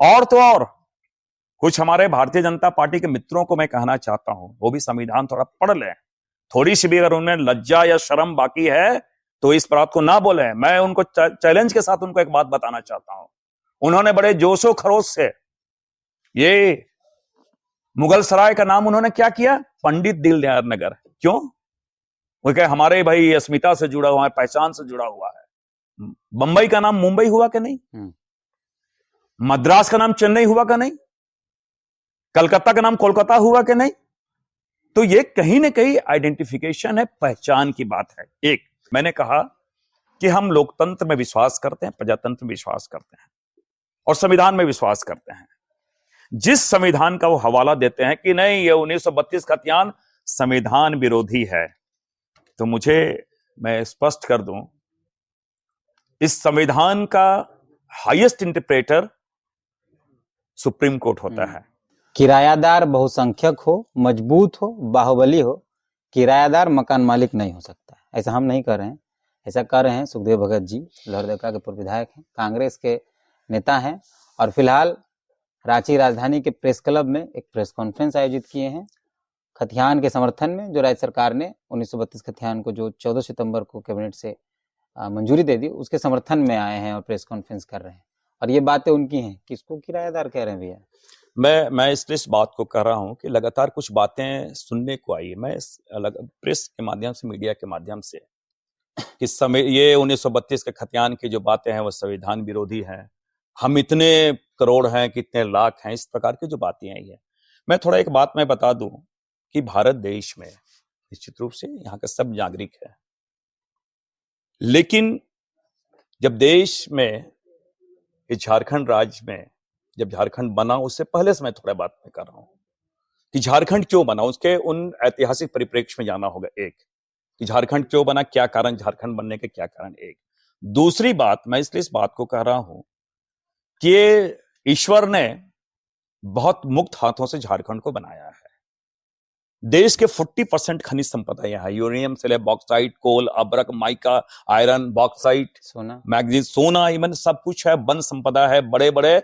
और तो और कुछ हमारे भारतीय जनता पार्टी के मित्रों को मैं कहना चाहता हूं, वो भी संविधान थोड़ा पढ़ लें। थोड़ी सी भी अगर उनमें लज्जा या शर्म बाकी है तो इस बात को ना बोले। मैं उनको चैलेंज के साथ उनको एक बात बताना चाहता हूं। उन्होंने बड़े जोशो खरोश से ये मुगल सराय का नाम उन्होंने क्या किया, पंडित दीनदयाल नगर। क्यों? वो क्या हमारे भाई अस्मिता से जुड़ा हुआ है, पहचान से जुड़ा हुआ है। बंबई का नाम मुंबई हुआ कि नहीं? मद्रास का नाम चेन्नई हुआ कि नहीं? कलकत्ता का नाम कोलकाता हुआ कि नहीं? तो ये कहीं ना कहीं आइडेंटिफिकेशन है, पहचान की बात है। एक मैंने कहा कि हम लोकतंत्र में विश्वास करते हैं, प्रजातंत्र में विश्वास करते हैं और संविधान में विश्वास करते हैं। जिस संविधान का वो हवाला देते हैं कि नहीं ये 1932 का खतियान संविधान विरोधी है, तो मैं स्पष्ट कर दूं, इस संविधान का हाईएस्ट इंटरप्रेटर सुप्रीम कोर्ट होता है। किरायादार बहुसंख्यक हो, मजबूत हो, बाहुबली हो, किरायादार मकान मालिक नहीं हो सकता। ऐसा हम नहीं कर रहे हैं, ऐसा कर रहे हैं सुखदेव भगत जी, लोहरदगा के पूर्व विधायक हैं, कांग्रेस के नेता हैं और फिलहाल रांची राजधानी के प्रेस क्लब में एक प्रेस कॉन्फ्रेंस आयोजित किए हैं खतियान के समर्थन में, जो राज्य सरकार ने 1932 खतियान को जो 14 सितंबर को कैबिनेट से मंजूरी दे दी, उसके समर्थन में आए हैं और प्रेस कॉन्फ्रेंस कर रहे हैं। और ये बातें उनकी हैं, किसको किराएदार कह रहे हैं भैया? मैं इसलिए इस बात को कर रहा हूं कि लगातार कुछ बातें सुनने को आई। मैं अलग प्रेस के माध्यम से, मीडिया के माध्यम से, कि ये 1932 के खतियान की जो बातें हैं वो संविधान विरोधी हैं, हम इतने करोड़ हैं, कितने लाख हैं, इस प्रकार की जो बातें आई है। मैं थोड़ा एक बात मैं बता दूं कि भारत देश में निश्चित रूप से यहाँ का सब नागरिक है, लेकिन जब देश में, इस झारखंड राज्य में जब झारखंड बना, उससे पहले से मैं थोड़ा बात में कर रहा हूं कि झारखंड क्यों बना, उसके उन ऐतिहासिक परिप्रेक्ष्य में जाना होगा। एक कि झारखंड क्यों बना, क्या कारण झारखंड बनने के, क्या कारण। एक दूसरी बात, मैं इसलिए इस बात को कह रहा हूं कि ईश्वर ने बहुत मुक्त हाथों से झारखंड को बनाया है। देश के 40% खनिज संपदा यहाँ है, यूरेनियम से ले बॉक्साइट, कोल, अब्रक, माइका, आयरन, बॉक्साइट, सोना, मैग्नीज, सोना, इवन सब कुछ है। वन संपदा है, बड़े बड़े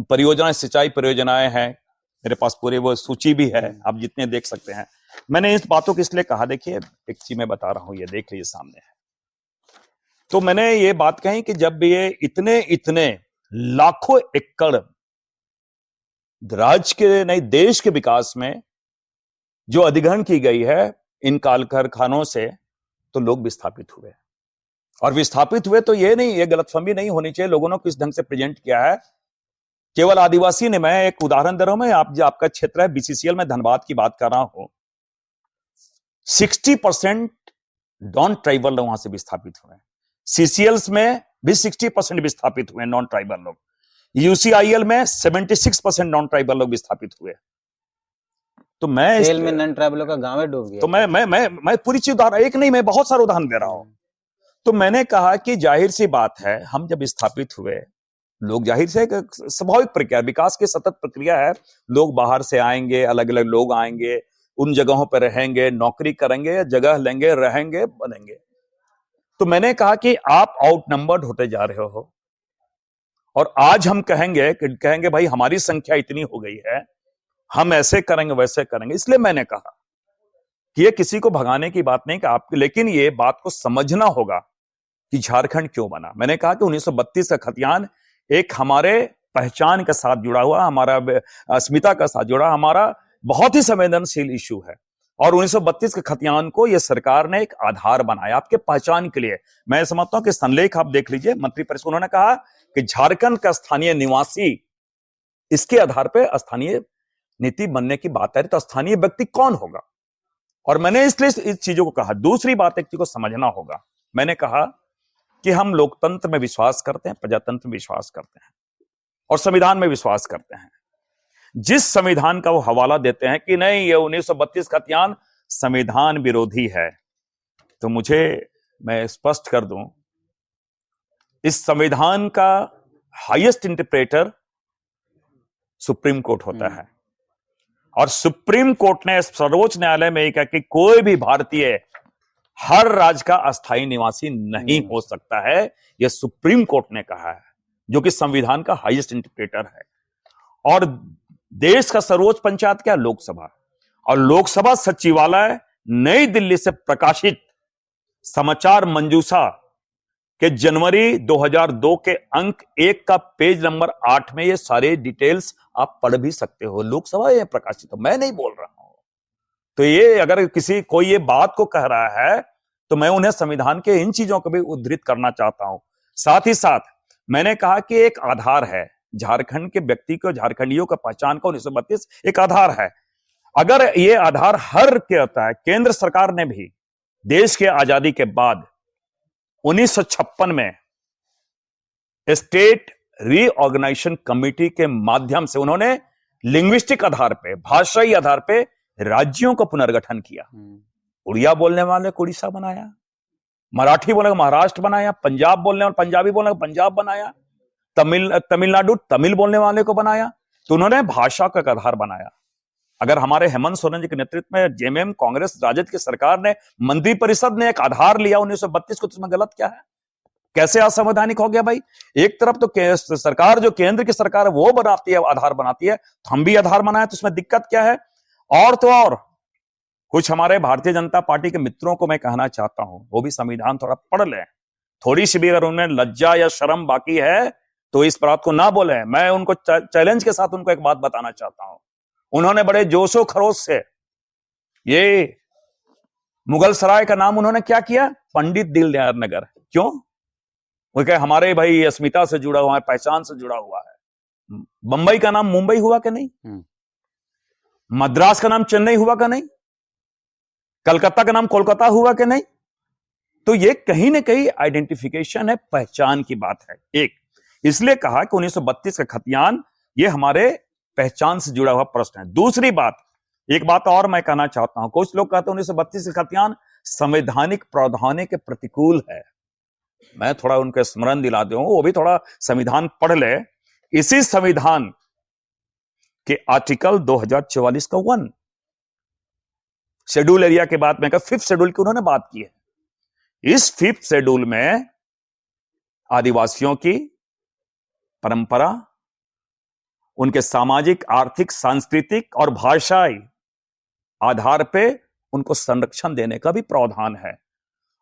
परियोजनाएं, सिंचाई परियोजनाएं हैं। मेरे पास पूरी वो सूची भी है, आप जितने देख सकते हैं। मैंने इस बातों को इसलिए कहा, देखिए एक चीज मैं बता रहा हूं, ये देख लीजिए सामने है। तो मैंने ये बात कही कि जब ये इतने लाखों एकड़ राज्य के नहीं देश के विकास में जो अधिग्रहण की गई है इन काल कारखानों से, तो लोग विस्थापित हुए। और विस्थापित हुए तो ये नहीं, ये गलतफहमी नहीं होनी चाहिए, लोगों ने किस ढंग से प्रेजेंट किया है, केवल आदिवासी ने। मैं एक उदाहरण दे रहा हूं, मैं आपका क्षेत्र है बीसीसीएल में धनबाद की बात कर रहा हूं, 60% नॉन ट्राइबल लोग वहां से विस्थापित हुए। सीसीएल्स में भी 60% विस्थापित हुए नॉन ट्राइबल लोग। यूसीआईएल में 76% नॉन ट्राइबल लोग विस्थापित हुए। तो मैं सेल में नॉन ट्राइबलों का गांव डूब गया। तो मैं पूरी चीज उदाहरण, एक नहीं, मैं बहुत सारे उदाहरण दे रहा हूं। तो मैंने कहा कि जाहिर सी बात है, हम जब विस्थापित हुए, लोग जाहिर से स्वाभाविक प्रक्रिया, विकास की सतत प्रक्रिया है, लोग बाहर से आएंगे, अलग अलग लोग आएंगे, उन जगहों पर रहेंगे, नौकरी करेंगे, जगह लेंगे, रहेंगे, बनेंगे। तो मैंने कहा कि आप आउटनंबर्ड होते जा रहे हो, और आज हम कहेंगे भाई हमारी संख्या इतनी हो गई है, हम ऐसे करेंगे, वैसे करेंगे। इसलिए मैंने कहा कि ये किसी को भगाने की बात नहीं कि आपकी, लेकिन ये बात को समझना होगा कि झारखंड क्यों बना। मैंने कहा कि 1932 का खतियान एक हमारे पहचान के साथ जुड़ा हुआ, हमारा अस्मिता का साथ जुड़ा, हमारा बहुत ही संवेदनशील इश्यू है। और 1932 के खतियान को यह सरकार ने एक आधार बनाया आपके पहचान के लिए। मैं समझता हूं कि संलेख आप देख लीजिए, मंत्रिपरिषद, उन्होंने कहा कि झारखंड का स्थानीय निवासी, इसके आधार पर स्थानीय नीति बनने की बात है, तो स्थानीय व्यक्ति कौन होगा। और मैंने इसलिए इस चीजों को कहा। दूसरी बात एक चीज को समझना होगा, मैंने कहा कि हम लोकतंत्र में विश्वास करते हैं, प्रजातंत्र में विश्वास करते हैं और संविधान में विश्वास करते हैं। जिस संविधान का वो हवाला देते हैं कि नहीं ये 1932 का खतियान संविधान विरोधी है, तो मैं स्पष्ट कर दूं, इस संविधान का हाईएस्ट इंटरप्रेटर सुप्रीम कोर्ट होता है। और सुप्रीम कोर्ट ने सर्वोच्च न्यायालय में कहा कि कोई भी भारतीय हर राज्य का अस्थायी निवासी नहीं हो सकता है, यह सुप्रीम कोर्ट ने कहा है। जो कि संविधान का हाईएस्ट इंटरप्रेटर है। और देश का सर्वोच्च पंचायत क्या? लोकसभा। और लोकसभा सचिवालय नई दिल्ली से प्रकाशित समाचार मंजूषा के जनवरी 2002 के अंक 1 का पेज नंबर 8 में ये सारे डिटेल्स आप पढ़ भी सकते हो। लोकसभा ये प्रकाशित हो, मैं नहीं बोल रहा हूं। तो ये अगर कोई ये बात को कह रहा है तो मैं उन्हें संविधान के इन चीजों को भी उद्धृत करना चाहता हूं। साथ ही साथ मैंने कहा कि एक आधार है झारखंड के व्यक्ति को, झारखंडियों का पहचान का 1932 एक आधार है। अगर ये आधार हर के होता है, केंद्र सरकार ने भी देश के आजादी के बाद 1956 में स्टेट रीऑर्गेनाइजेशन कमेटी के माध्यम से उन्होंने लिंग्विस्टिक आधार पे, भाषाई आधार पे राज्यों का पुनर्गठन किया। उड़िया बोलने वाले को उड़ीसा बनाया, मराठी बोलने को महाराष्ट्र बनाया, पंजाब बोलने वाले पंजाबी बोलने को पंजाब बनाया, तमिलनाडु तमिल बोलने वाले को बनाया। तो उन्होंने भाषा का एक आधार बनाया। अगर हमारे हेमंत सोरेन जी के नेतृत्व में जेएमएम कांग्रेस राजद की सरकार ने, मंत्रिपरिषद ने एक आधार लिया 1932 को, तो इसमें गलत क्या है? कैसे असंवैधानिक हो गया भाई? एक तरफ तो सरकार, जो केंद्र की सरकार है वो बनाती है, आधार बनाती है, तो हम भी आधार बनाए, तो इसमें दिक्कत क्या है? और तो और कुछ हमारे भारतीय जनता पार्टी के मित्रों को मैं कहना चाहता हूं, वो भी संविधान थोड़ा पढ़ लें। थोड़ी सी भी अगर उनमें लज्जा या शर्म बाकी है तो इस बात को ना बोले। मैं उनको चैलेंज के साथ उनको एक बात बताना चाहता हूं। उन्होंने बड़े जोशो खरोश से ये मुगल सराय का नाम उन्होंने क्या किया? पंडित दीनदयाल नगर। क्यों? वो कहे हमारे भाई अस्मिता से जुड़ा हुआ है, पहचान से जुड़ा हुआ है। बंबई का नाम मुंबई हुआ कि नहीं? मद्रास का नाम चेन्नई हुआ कि नहीं? कलकत्ता का नाम कोलकाता हुआ कि नहीं? तो ये कहीं ना कहीं आइडेंटिफिकेशन है, पहचान की बात है। एक इसलिए कहा कि 1932 का खतियान ये हमारे पहचान से जुड़ा हुआ प्रश्न है। दूसरी बात, एक बात और मैं कहना चाहता हूं, कुछ लोग कहते हैं 1932 का खतियान संवैधानिक प्रावधानों के प्रतिकूल है। मैं थोड़ा उनके स्मरण दिला दूं, वो भी थोड़ा संविधान पढ़ ले। इसी संविधान के आर्टिकल 2044 का 1 शेड्यूल एरिया के बाद में का 5th शेड्यूल की उन्होंने बात की है। इस 5th शेड्यूल में आदिवासियों की परंपरा, उनके सामाजिक, आर्थिक, सांस्कृतिक और भाषाई आधार पे उनको संरक्षण देने का भी प्रावधान है।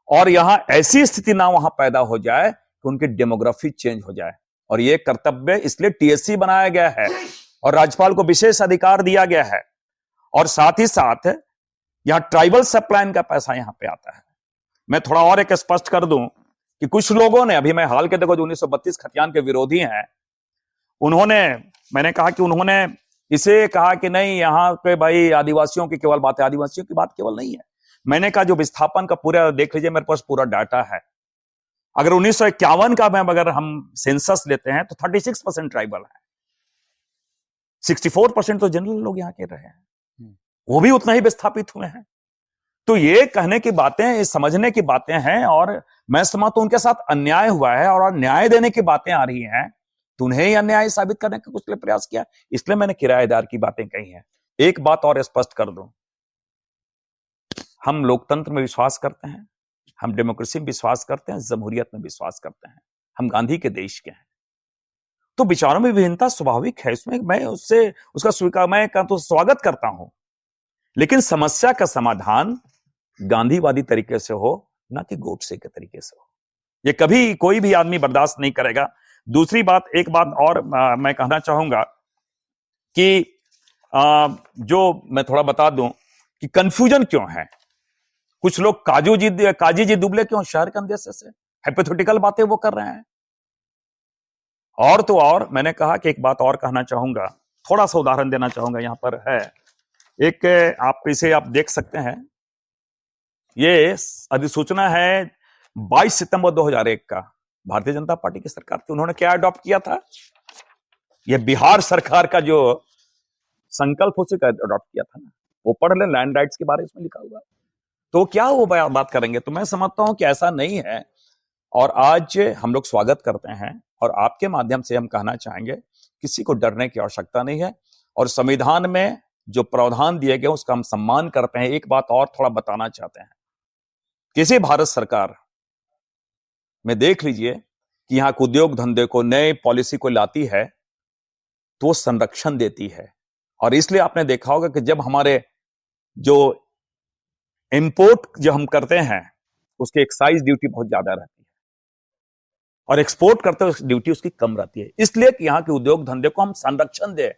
और यहां ऐसी स्थिति ना वहां पैदा हो जाए कि उनकी डेमोग्राफी चेंज हो जाए। और यह कर्तव्य इसलिए टीएससी बनाया गया है और राज्यपाल को विशेष अधिकार दिया गया है। और साथ ही साथ यहां ट्राइबल सब प्लान का पैसा यहां पे आता है। मैं थोड़ा और एक स्पष्ट कर दूं कि कुछ लोगों ने, अभी मैं हाल के देखो जो 1932 खतियान के विरोधी हैं, मैंने कहा कि उन्होंने इसे कहा कि नहीं यहां पे भाई आदिवासियों की केवल बात है। आदिवासियों की बात केवल नहीं है। मैंने कहा जो विस्थापन का पूरा देख लीजिए, मेरे पास पूरा डाटा है। अगर 1951 का अगर हम सेंसस लेते हैं तो 36% ट्राइबल है, 64% तो जनरल लोग यहां के रहे हैं, वो भी उतना ही विस्थापित हुए हैं। तो ये कहने की बातें, ये समझने की बातें हैं। और मैं समझता हूं उनके साथ अन्याय हुआ है और न्याय देने की बातें आ रही हैं, तो उन्हें ही अन्याय साबित करने का कुछ प्रयास किया, इसलिए मैंने किराएदार की बातें कही हैं। एक बात और स्पष्ट कर दूं, हम लोकतंत्र में विश्वास करते हैं, हम डेमोक्रेसी में विश्वास करते हैं, जमहूरियत में विश्वास करते हैं, हम गांधी के देश के हैं। तो विचारों में विभिन्नता स्वाभाविक है, इसमें मैं उसका स्वीकार, मैं तो स्वागत करता हूं। लेकिन समस्या का समाधान गांधीवादी तरीके से हो, ना कि गोडसे के तरीके से हो। ये कभी कोई भी आदमी बर्दाश्त नहीं करेगा। दूसरी बात, एक बात और मैं कहना चाहूंगा कि जो मैं थोड़ा बता दूं कि कंफ्यूजन क्यों है। कुछ लोग काजी जी दुबले क्यों शहर के अंदेशे से हाइपोथेटिकल बातें वो कर रहे हैं। और तो और मैंने कहा कि एक बात और कहना चाहूंगा, थोड़ा सा उदाहरण देना चाहूंगा। यहां पर है एक, आप इसे आप देख सकते हैं, ये अधिसूचना है 22 सितंबर 2001 का, भारतीय जनता पार्टी की सरकार की। उन्होंने क्या अडॉप्ट किया था? ये बिहार सरकार का जो संकल्प उसे अडॉप्ट किया था ना, वो पढ़ ले, लैंड राइट्स के बारे में लिखा हुआ। तो क्या वो बात करेंगे? तो मैं समझता हूं कि ऐसा नहीं है। और आज हम लोग स्वागत करते हैं और आपके माध्यम से हम कहना चाहेंगे किसी को डरने की आवश्यकता नहीं है। और संविधान में जो प्रावधान दिए गए उसका हम सम्मान करते हैं। एक बात और थोड़ा बताना चाहते हैं, किसी भारत सरकार में देख लीजिए कि यहाँ के उद्योग धंधे को नए पॉलिसी को लाती है तो वो संरक्षण देती है। और इसलिए आपने देखा होगा कि जब हमारे जो इंपोर्ट जो हम करते हैं उसकी एक्साइज ड्यूटी बहुत ज्यादा रहती है और एक्सपोर्ट करते हैं ड्यूटी उसकी कम रहती है, इसलिए कि यहाँ के उद्योग धंधे को हम संरक्षण दें।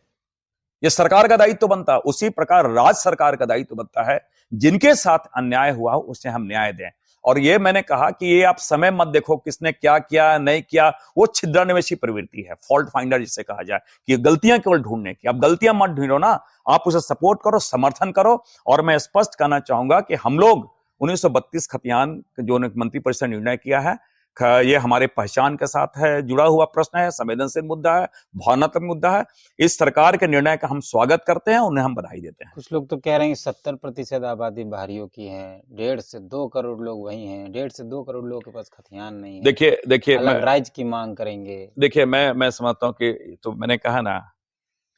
ये सरकार का दायित्व बनता है। उसी प्रकार राज्य सरकार का दायित्व बनता है, जिनके साथ अन्याय हुआ उसे हम न्याय दें। और ये मैंने कहा कि ये आप समय मत देखो किसने क्या किया नहीं किया, वो छिद्रान्वेषी प्रवृत्ति है, फॉल्ट फाइंडर जिसे कहा जाए, कि गलतियां केवल ढूंढने की। अब गलतियां मत ढूंढो ना, आप उसे सपोर्ट करो, समर्थन करो। और मैं स्पष्ट कहना चाहूंगा कि हम लोग 1932 खतियान जो मंत्री परिषद ने निर्णय किया है, ये हमारे पहचान के साथ है, जुड़ा हुआ प्रश्न है, संवेदनशील मुद्दा है, भावनात्मक मुद्दा है। इस सरकार के निर्णय का हम स्वागत करते हैं, उन्हें हम बधाई देते हैं। कुछ लोग तो कह रहे हैं 70% आबादी बाहरियों की है, 1.5 से 2 करोड़ लोग वही हैं, 1.5 से 2 करोड़ लोगों के पास खतियान नहीं है। देखिए अलग राज्य की मांग करेंगे। देखिए मैं समझता हूँ कि तो मैंने कहा ना,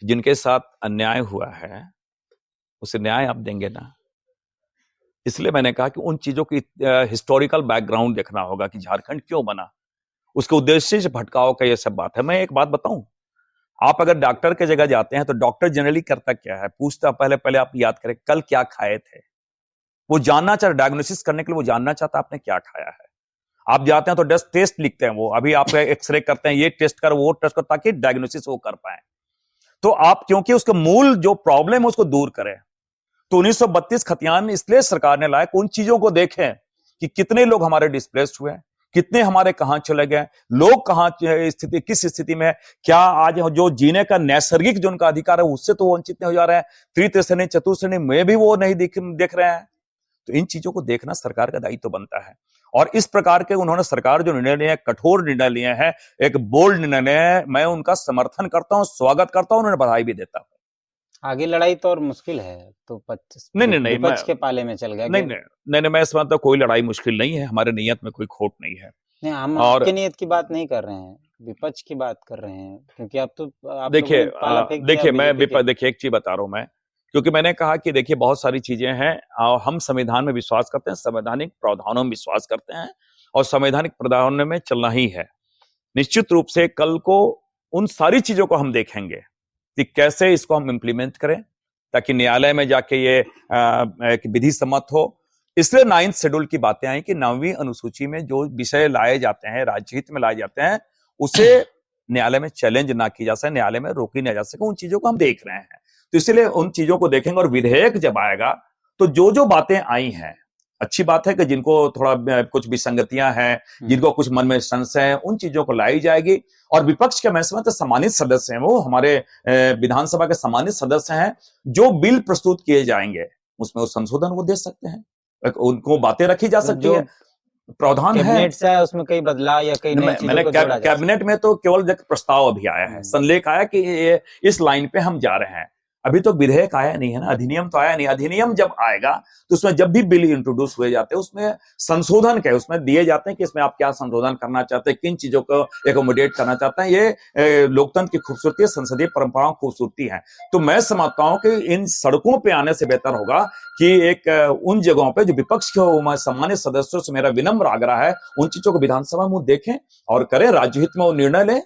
जिनके साथ अन्याय हुआ है उसे न्याय आप देंगे ना। इसलिए मैंने कहा कि उन चीजों की हिस्टोरिकल बैकग्राउंड देखना होगा कि झारखंड क्यों बना, उसके उद्देश्य से भटकाव का ये सब बात है। मैं एक बात बताऊं, आप अगर डॉक्टर के जगह जाते हैं तो डॉक्टर जनरली करता क्या है, पूछता पहले आप याद करें कल क्या खाए थे। वो जानना चाहता, डायग्नोसिस करने के लिए वो जानना चाहता आपने क्या खाया है। आप जाते हैं तो टेस्ट लिखते हैं, वो अभी आप एक्सरे करते हैं, ये टेस्ट कर वो टेस्ट कर, ताकि डायग्नोसिस वो कर पाए। तो आप क्योंकि उसका मूल जो प्रॉब्लम है उसको दूर करें, तो 1932 खतियान इसलिए सरकार ने लाया, उन चीजों को देखें कि कितने लोग हमारे डिस्प्लेस्ड हुए, कितने हमारे कहां चले गए, लोग कहां स्थिति, किस स्थिति में है, क्या आज जो जीने का नैसर्गिक जो उनका अधिकार है उससे तो वंचित नहीं हो जा रहे हैं, तृतीय श्रेणी चतुर्थ श्रेणी में भी वो नहीं देख रहे हैं। तो इन चीजों को देखना सरकार का दायित्व बनता है। और इस प्रकार के उन्होंने सरकार जो निर्णय लिए, कठोर निर्णय लिए हैं, एक बोल्ड निर्णय, मैं उनका समर्थन करता हूं, स्वागत करता हूं, उन्हें बधाई भी देता हूं। आगे लड़ाई तो और मुश्किल है, तो नहीं विपक्ष के पाले में चल गया। नहीं, मैं समझता कोई लड़ाई मुश्किल नहीं है, हमारे नियत में कोई खोट नहीं है। नहीं, हम आपके नियत की बात नहीं कर रहे हैं, विपक्ष की बात कर रहे हैं, क्योंकि आप देखिए मैं देखिए एक चीज बता रहा हूं मैं, क्योंकि मैंने कहा कि देखिए बहुत सारी चीजें हैं, हम संविधान में विश्वास करते हैं, संवैधानिक प्रावधानों में विश्वास करते हैं और संवैधानिक प्रावधानों में चलना ही है। निश्चित रूप से कल को उन सारी चीजों को हम देखेंगे कि कैसे इसको हम इंप्लीमेंट करें ताकि न्यायालय में जाके ये एक विधि सम्मत हो। इसलिए 9th शेड्यूल की बातें आई कि 9वीं अनुसूची में जो विषय लाए जाते हैं, राज्य हित में लाए जाते हैं, उसे न्यायालय में चैलेंज ना की जा सके, न्यायालय में रोकी ना जा सके। उन चीजों को हम देख रहे हैं, तो इसलिए उन चीजों को देखेंगे। और विधेयक जब आएगा तो जो बातें आई हैं, अच्छी बात है कि जिनको थोड़ा कुछ विसंगतियां हैं, जिनको कुछ मन में संशय है, उन चीजों को लाई जाएगी। और विपक्ष के मैं समझता सम्मानित सदस्य हैं, वो हमारे विधानसभा के सम्मानित सदस्य हैं, जो बिल प्रस्तुत किए जाएंगे उसमें वो संशोधन वो दे सकते हैं, उनको बातें रखी जा सकती है। प्रावधान है उसमें कई बदलाव या कई नई चीजों को जोड़ा जा कैबिनेट में तो केवल एक प्रस्ताव अभी आया है, संलेख आया कि ये इस लाइन पे हम जा रहे हैं, अभी तो विधेयक आया नहीं है ना, अधिनियम तो आया नहीं। अधिनियम जब आएगा तो उसमें जब भी बिल इंट्रोड्यूस हुए जाते हैं उसमें संशोधन के उसमें दिए जाते हैं कि इसमें आप क्या संशोधन करना चाहते हैं, किन चीजों को एकोमोडेट करना चाहते हैं। ये लोकतंत्र की खूबसूरती है, संसदीय परंपराओं की खूबसूरती है। तो मैं समझता हूं कि इन सड़कों पे आने से बेहतर होगा कि एक उन जगहों पे जो विपक्ष के सम्मानित सदस्यों से मेरा विनम्र आग्रह है, उन चीजों को विधानसभा में देखें और करें, राज्य हित में वो निर्णय लें